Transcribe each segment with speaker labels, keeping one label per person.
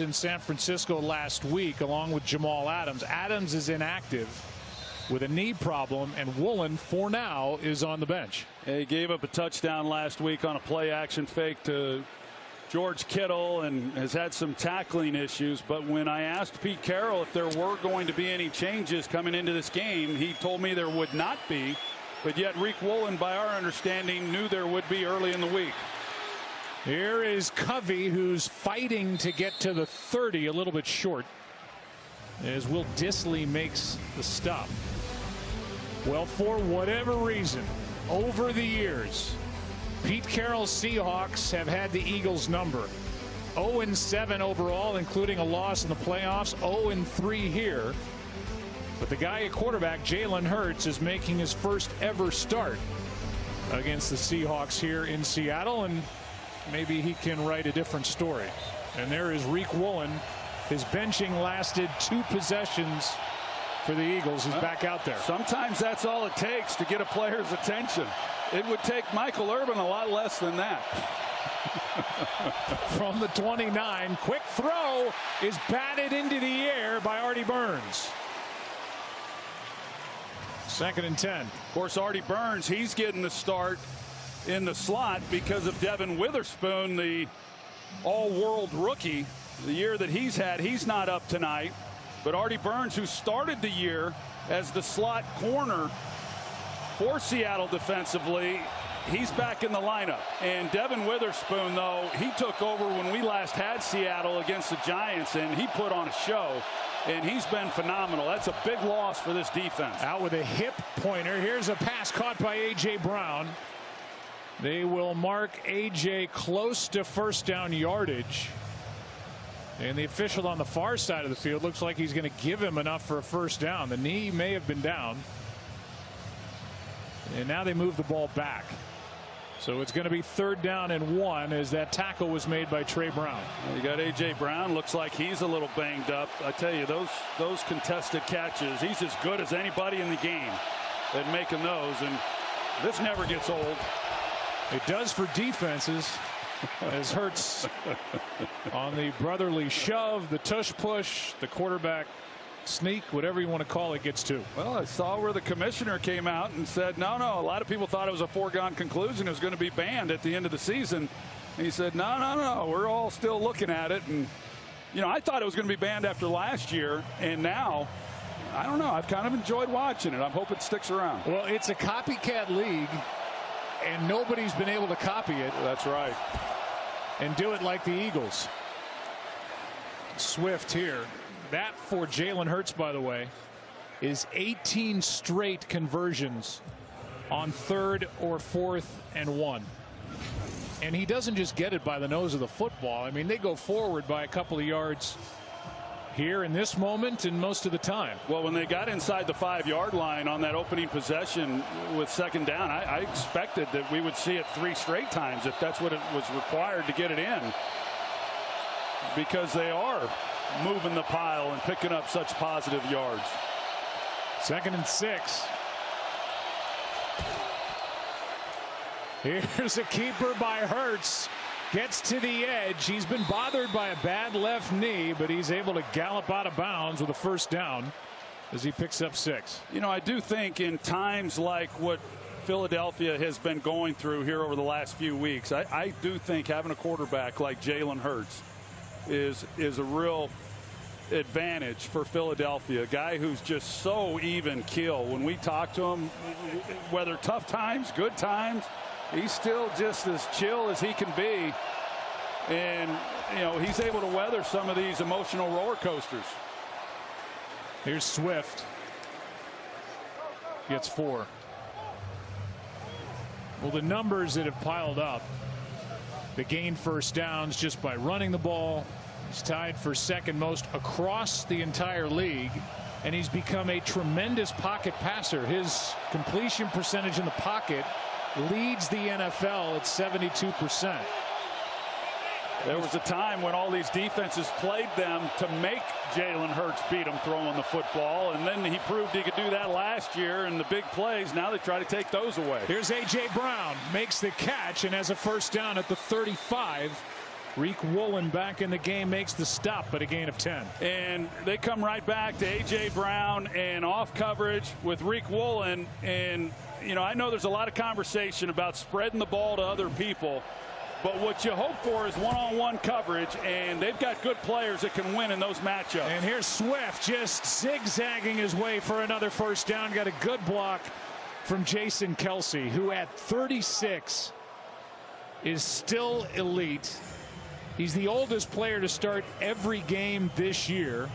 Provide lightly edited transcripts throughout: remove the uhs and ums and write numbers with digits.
Speaker 1: in San Francisco last week along with Jamal Adams. Adams is inactive with a knee problem, and Woolen for now is on the bench.
Speaker 2: He gave up a touchdown last week on a play action fake to George Kittle and has had some tackling issues. But when I asked Pete Carroll if there were going to be any changes coming into this game, he told me there would not be. But yet Rick Woolen, by our understanding, knew there would be early in the week.
Speaker 1: Here is Covey, who's fighting to get to the 30, a little bit short, as Will Dissly makes the stop. Well, for whatever reason, over the years, Pete Carroll's Seahawks have had the Eagles' number. 0-7 overall, including a loss in the playoffs, 0-3 here. But the guy at quarterback, Jalen Hurts, is making his first ever start against the Seahawks here in Seattle, and maybe he can write a different story. And there is Rick Woolen. His benching lasted 2 possessions for the Eagles. He's back out there.
Speaker 2: Sometimes that's all it takes to get a player's attention. It would take Michael Irvin a lot less than that.
Speaker 1: From the 29, quick throw is batted into the air by Artie Burns. 2nd and 10.
Speaker 2: Of course, Artie Burns, he's getting the start in the slot because of Devin Witherspoon, the all-world rookie. The year that he's had, he's not up tonight. But Artie Burns, who started the year as the slot corner for Seattle defensively, he's back in the lineup. And Devin Witherspoon, though, he took over when we last had Seattle against the Giants, and he put on a show. And he's been phenomenal. That's a big loss for this defense.
Speaker 1: Out with a hip pointer. Here's a pass caught by A.J. Brown. They will mark A.J. close to first down yardage. And the official on the far side of the field looks like he's going to give him enough for a first down. The knee may have been down. And now they move the ball back. So it's going to be 3rd down and 1 as that tackle was made by Trey Brown.
Speaker 2: Well, you got A.J. Brown. Looks like he's a little banged up. I tell you, those contested catches, he's as good as anybody in the game at making those. And this never gets old.
Speaker 1: It does for defenses. As Hurts on the brotherly shove, the tush push, the quarterback sneak, whatever you want to call it, gets 2.
Speaker 2: Well, I saw where the commissioner came out and said, no, a lot of people thought it was a foregone conclusion. It was going to be banned at the end of the season. And he said, no, we're all still looking at it. And, I thought it was going to be banned after last year. And now, I don't know. I've kind of enjoyed watching it. I hope it sticks around.
Speaker 1: Well, it's a copycat league, and nobody's been able to copy it.
Speaker 2: That's right.
Speaker 1: And do it like the Eagles. Swift here. That for Jalen Hurts, by the way, is 18 straight conversions on 3rd or 4th and 1. And he doesn't just get it by the nose of the football. I mean, they go forward by a couple of yards here in this moment and most of the time.
Speaker 2: Well, when they got inside the 5-yard line on that opening possession with 2nd down, I expected that we would see it 3 straight times if that's what it was required to get it in, because they are moving the pile and picking up such positive yards.
Speaker 1: 2nd and 6. Here's a keeper by Hurts. Gets to the edge. He's been bothered by a bad left knee, but he's able to gallop out of bounds with a first down as he picks up 6.
Speaker 2: I do think in times like what Philadelphia has been going through here over the last few weeks, I do think having a quarterback like Jalen Hurts is a real advantage for Philadelphia. A guy who's just so even keel. When we talk to him, whether tough times, good times, he's still just as chill as he can be. And, he's able to weather some of these emotional roller coasters.
Speaker 1: Here's Swift. Gets 4. Well, the numbers that have piled up, the gain first downs just by running the ball. He's tied for 2nd most across the entire league, and he's become a tremendous pocket passer. His completion percentage in the pocket leads the NFL at 72%.
Speaker 2: There was a time when all these defenses played them to make Jalen Hurts beat them throwing the football, and then he proved he could do that last year in the big plays. Now they try to take those away.
Speaker 1: Here's A.J. Brown, makes the catch and has a first down at the 35 Rick Woolen back in the game, makes the stop, but a gain of 10.
Speaker 2: And they come right back to A.J. Brown and off coverage with Rick Woolen. And, you know, I know there's a lot of conversation about spreading the ball to other people. But what you hope for is one-on-one coverage, and they've got good players that can win in those matchups.
Speaker 1: And here's Swift just zigzagging his way for another first down. Got a good block from Jason Kelce, who at 36 is still elite. He's the oldest player to start every game this year,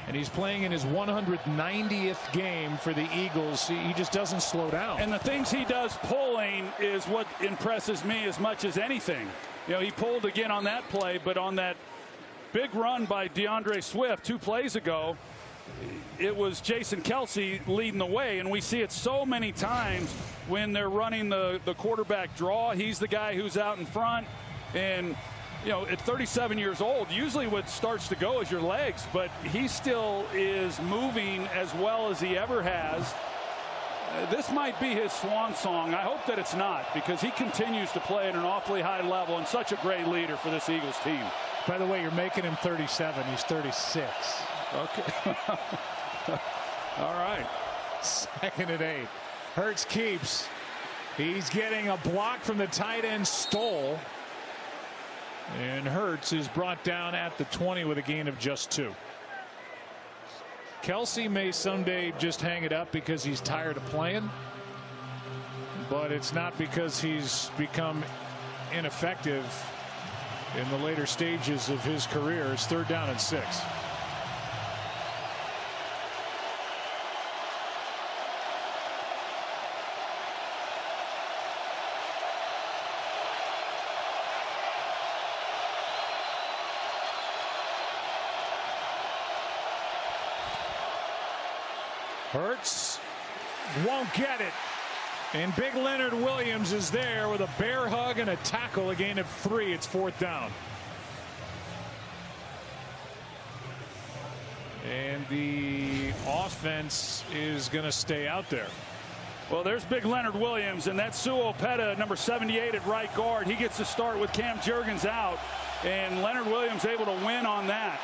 Speaker 1: and he's playing in his 190th game for the Eagles. He just doesn't slow down.
Speaker 2: And the things he does pulling is what impresses me as much as anything. You know, he pulled again on that play, but on that big run by DeAndre Swift 2 plays ago, it was Jason Kelce leading the way, and we see it so many times when they're running the quarterback draw. He's the guy who's out in front, and you know, at 37 years old, usually what starts to go is your legs, but he still is moving as well as he ever has. This might be his swan song. I hope that it's not, because he continues to play at an awfully high level and such a great leader for this Eagles team.
Speaker 1: By the way, you're making him 37. He's 36.
Speaker 2: Okay. All right.
Speaker 1: 2nd and 8. Hurts keeps. He's getting a block from the tight end Stoll. And Hurts is brought down at the 20 with a gain of just 2. Kelce may someday just hang it up because he's tired of playing, but it's not because he's become ineffective in the later stages of his career. It's 3rd down and 6. Hurts won't get it, and big Leonard Williams is there with a bear hug and a tackle. A gain of 3. It's 4th down, and the offense is going to stay out there.
Speaker 2: Well, there's big Leonard Williams, and that's Suopeta, number 78 at right guard. He gets to start with Cam Jurgens out, and Leonard Williams able to win on that,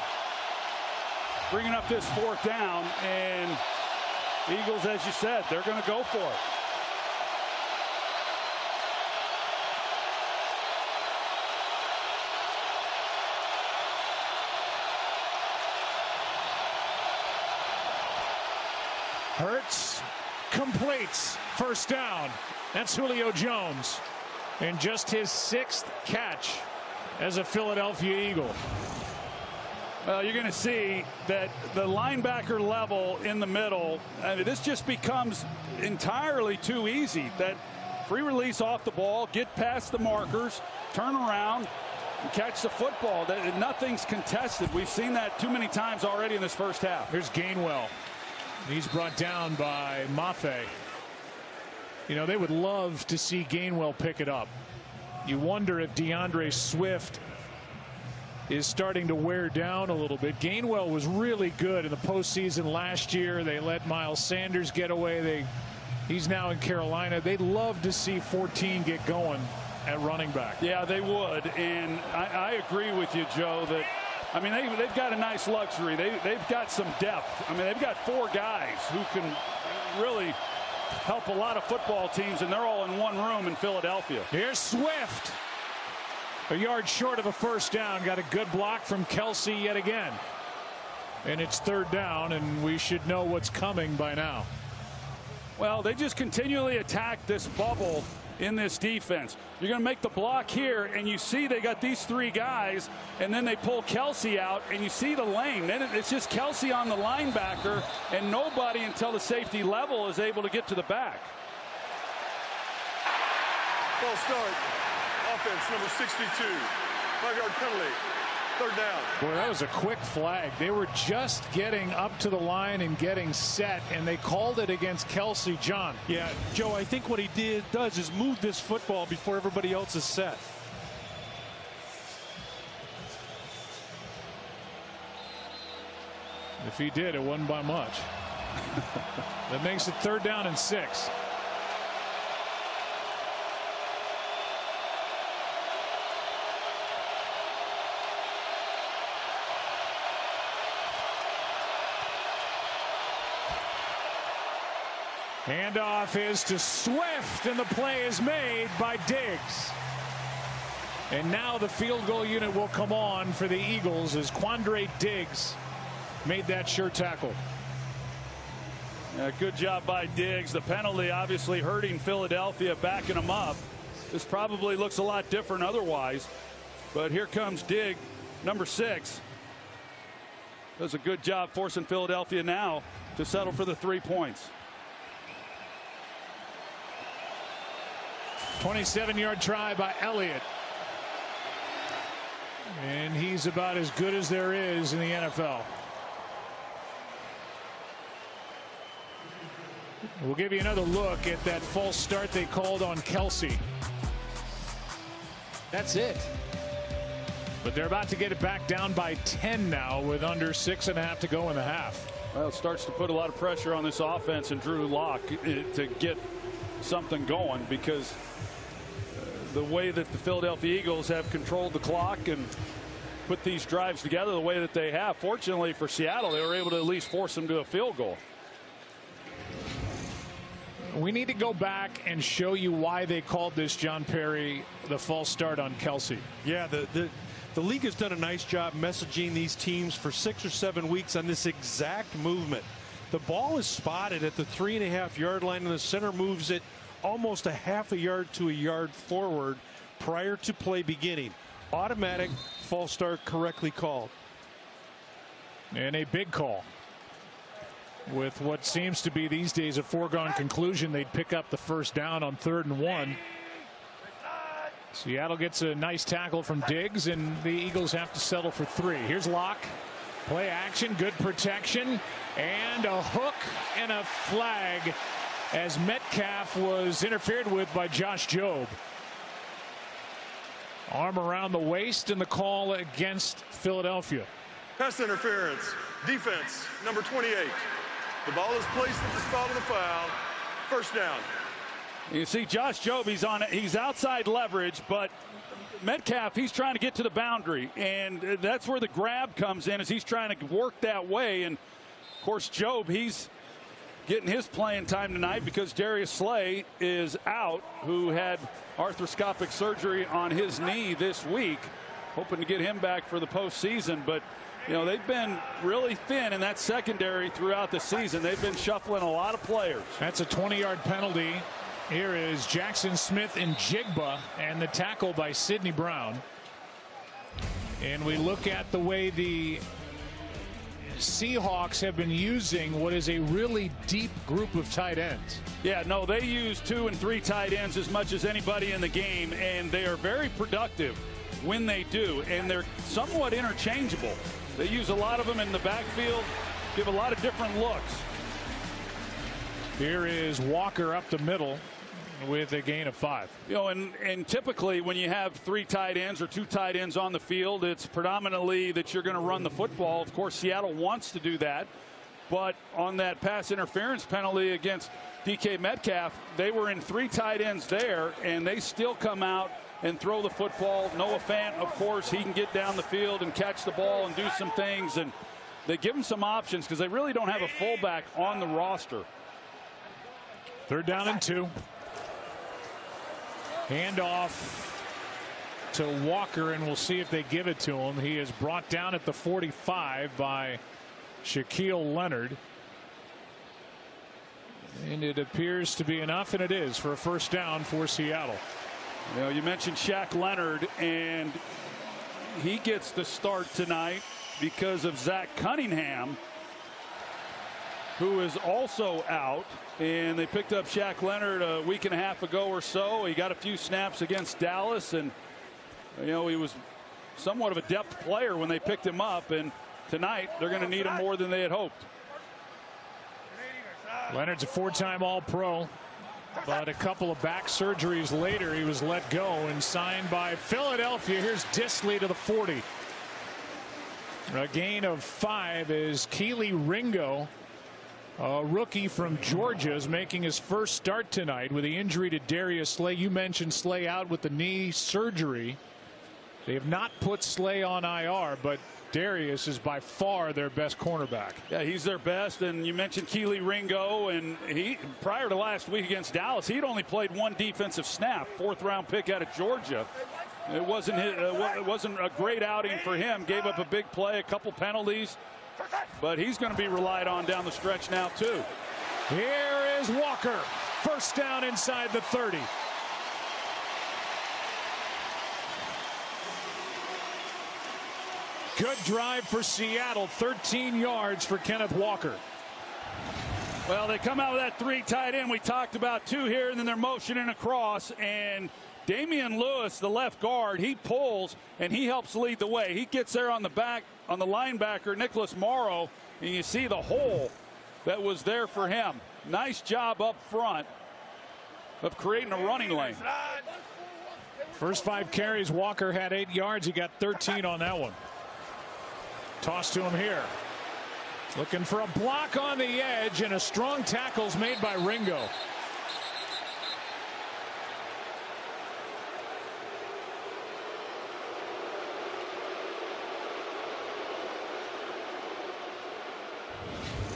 Speaker 2: bringing up this 4th down. And Eagles, as you said, they're going to go for it.
Speaker 1: Hurts completes. First down. That's Julio Jones. And just his 6th catch as a Philadelphia Eagle.
Speaker 2: Well, you're going to see that the linebacker level in the middle, I mean, this just becomes entirely too easy. That free release off the ball, get past the markers, turn around, and catch the football. Nothing's contested. We've seen that too many times already in this first half.
Speaker 1: Here's Gainwell. He's brought down by Mafe. You know, they would love to see Gainwell pick it up. You wonder if DeAndre Swift is starting to wear down a little bit. Gainwell was really good in the postseason last year. They let Miles Sanders get away. He's now in Carolina. They'd love to see 14 get going at running back.
Speaker 2: Yeah, they would. And I agree with you, Joe, that, I mean, they've got a nice luxury. They've got some depth. I mean, they've got 4 guys who can really help a lot of football teams, and they're all in one room in Philadelphia.
Speaker 1: Here's Swift. A yard short of a first down. Got a good block from Kelce yet again. And it's 3rd down, and we should know what's coming by now.
Speaker 2: Well, they just continually attack this bubble in this defense. You're going to make the block here, and you see they got these 3 guys, and then they pull Kelce out, and you see the lane. Then it's just Kelce on the linebacker, and nobody until the safety level is able to get to the back.
Speaker 3: False start. Offense, number 62. 5-yard penalty. 3rd down.
Speaker 1: Boy, that was a quick flag. They were just getting up to the line and getting set, and they called it against Kelce. John.
Speaker 4: Yeah, Joe, I think what he does is move this football before everybody else is set.
Speaker 1: If he did, it wasn't by much. That makes it 3rd down and 6. Handoff is to Swift, and the play is made by Diggs. And now the field goal unit will come on for the Eagles as Quandre Diggs made that sure tackle.
Speaker 2: Yeah, good job by Diggs. The penalty obviously hurting Philadelphia, backing them up. This probably looks a lot different otherwise. But here comes Diggs, number 6. Does a good job forcing Philadelphia now to settle for the 3 points.
Speaker 1: 27-yard try by Elliott. And he's about as good as there is in the NFL. We'll give you another look at that false start they called on Kelsey. That's it. But they're about to get it back down by 10 now with under 6.5 to go in the half.
Speaker 2: Well, it starts to put a lot of pressure on this offense and Drew Lock to get something going, because the way that the Philadelphia Eagles have controlled the clock and put these drives together the way that they have, fortunately for Seattle, they were able to at least force them to a field goal.
Speaker 1: We need to go back and show you why they called this, John Perry, the false start on Kelsey.
Speaker 4: Yeah, the league has done a nice job messaging these teams for 6 or 7 weeks on this exact movement. The ball is spotted at the 3.5-yard line, and the center moves it almost a half a yard to a yard forward prior to play beginning. Automatic false start, correctly called.
Speaker 1: And a big call. With what seems to be these days a foregone conclusion, they'd pick up the first down on 3rd and 1. Seattle gets a nice tackle from Diggs, and the Eagles have to settle for 3. Here's Locke. Play action, good protection, and a hook and a flag as Metcalf was interfered with by Josh Jobe. Arm around the waist, and the call against Philadelphia.
Speaker 3: Pass interference. Defense, number 28. The ball is placed at the spot of the foul. First down.
Speaker 2: You see Josh Jobe, he's outside leverage, but Metcalf, he's trying to get to the boundary, and that's where the grab comes in, as he's trying to work that way. And of course Jobe, he's getting his playing time tonight because Darius Slay is out, who had arthroscopic surgery on his knee this week, hoping to get him back for the postseason. But you know, they've been really thin in that secondary throughout the season. They've been shuffling a lot of players.
Speaker 1: That's a 20-yard penalty. Here is Jackson Smith and Jigba, and the tackle by Sidney Brown. And we look at the way the Seahawks have been using what is a really deep group of tight ends.
Speaker 2: Yeah, no, they use 2 and 3 tight ends as much as anybody in the game, and they are very productive when they do, and they're somewhat interchangeable. They use a lot of them in the backfield, give a lot of different looks.
Speaker 1: Here is Walker up the middle with a gain of 5.
Speaker 2: You know, and typically when you have 3 tight ends or 2 tight ends on the field, it's predominantly that you're going to run the football. Of course, Seattle wants to do that, but on that pass interference penalty against DK Metcalf, they were in 3 tight ends there, and they still come out and throw the football. Noah Fant, of course, he can get down the field and catch the ball and do some things, and they give him some options because they really don't have a fullback on the roster.
Speaker 1: 3rd down and 2. Handoff to Walker, and we'll see if they give it to him. He is brought down at the 45 by Shaquille Leonard. And it appears to be enough, and it is, for a first down for Seattle.
Speaker 2: You know, you mentioned Shaq Leonard, and he gets the start tonight because of Zach Cunningham, who is also out. And they picked up Shaq Leonard a week and a half ago or so. He got a few snaps against Dallas, and you know, he was somewhat of a depth player when they picked him up, and tonight they're going to need him more than they had hoped.
Speaker 1: Leonard's a 4-time All-Pro, but a couple of back surgeries later he was let go and signed by Philadelphia. Here's Disley to the 40. A gain of 5 is Keely Ringo, a rookie from Georgia, is making his first start tonight with the injury to Darius Slay. You mentioned Slay out with the knee surgery. They have not put Slay on IR, but Darius is by far their best cornerback.
Speaker 2: Yeah, he's their best. And you mentioned Kelee Ringo, and he, prior to last week against Dallas, he'd only played one defensive snap. 4th-round pick out of Georgia. It wasn't a great outing for him. Gave up a big play, a couple penalties, but he's going to be relied on down the stretch now too.
Speaker 1: Here is Walker. First down inside the 30. Good drive for Seattle. 13 yards for Kenneth Walker.
Speaker 2: Well, they come out with that 3 tight end. We talked about 2 here, and then they're motioning across. And Damian Lewis, the left guard, he pulls and he helps lead the way. He gets there on the back on the linebacker, Nicholas Morrow, and you see the hole that was there for him. Nice job up front of creating a running lane.
Speaker 1: First 5 carries, Walker had 8 yards. He got 13 on that one. Toss to him here. Looking for a block on the edge, and a strong tackle's made by Ringo.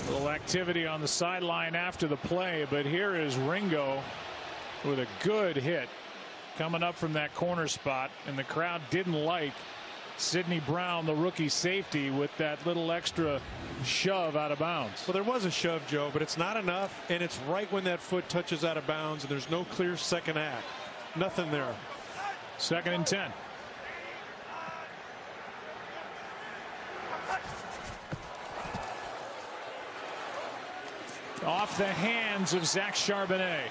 Speaker 1: Little activity on the sideline after the play, but here is Ringo with a good hit coming up from that corner spot, and the crowd didn't like Sidney Brown, the rookie safety, with that little extra shove out of bounds.
Speaker 4: Well, there was a shove, Joe, but it's not enough, and it's right when that foot touches out of bounds, and there's no clear second act. Nothing there.
Speaker 1: 2nd and 10. Off the hands of Zach Charbonnet.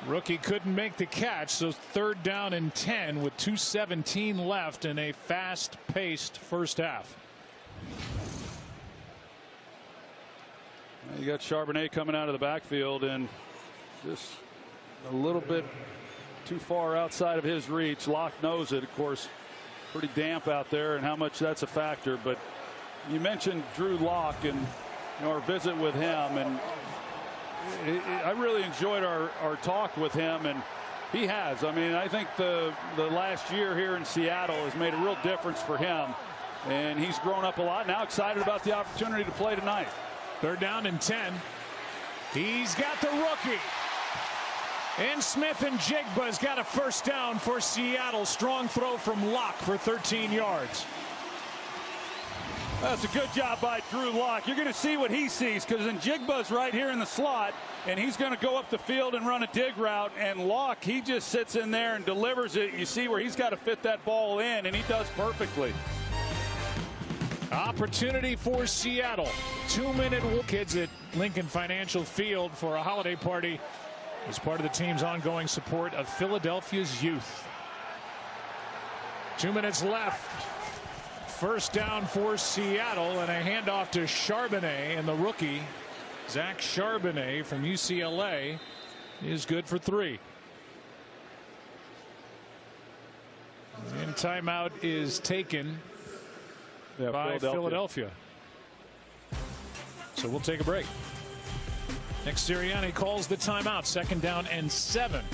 Speaker 1: Rookie couldn't make the catch, so 3rd down and 10 with 2:17 left in a fast-paced first half.
Speaker 2: You got Charbonnet coming out of the backfield, and just a little bit too far outside of his reach. Locke knows it, of course. Pretty damp out there, and how much that's a factor. But you mentioned Drew Locke and our visit with him, and I really enjoyed our talk with him, and he has. I mean, I think the last year here in Seattle has made a real difference for him, and he's grown up a lot. Now excited about the opportunity to play tonight.
Speaker 1: 3rd down and 10. He's got the rookie. And Smith and Jigba's got a first down for Seattle. Strong throw from Locke for 13 yards.
Speaker 2: That's a good job by Drew Locke. You're going to see what he sees, because Njigba's right here in the slot, and he's going to go up the field and run a dig route. And Locke, he just sits in there and delivers it. You see where he's got to fit that ball in, and he does perfectly.
Speaker 1: Opportunity for Seattle. 2-minute kids at Lincoln Financial Field for a holiday party as part of the team's ongoing support of Philadelphia's youth. 2 minutes left. First down for Seattle, and a handoff to Charbonnet, and the rookie Zach Charbonnet from UCLA is good for 3. And timeout is taken by Philadelphia. So we'll take a break. Nick Sirianni calls the timeout. 2nd down and 7.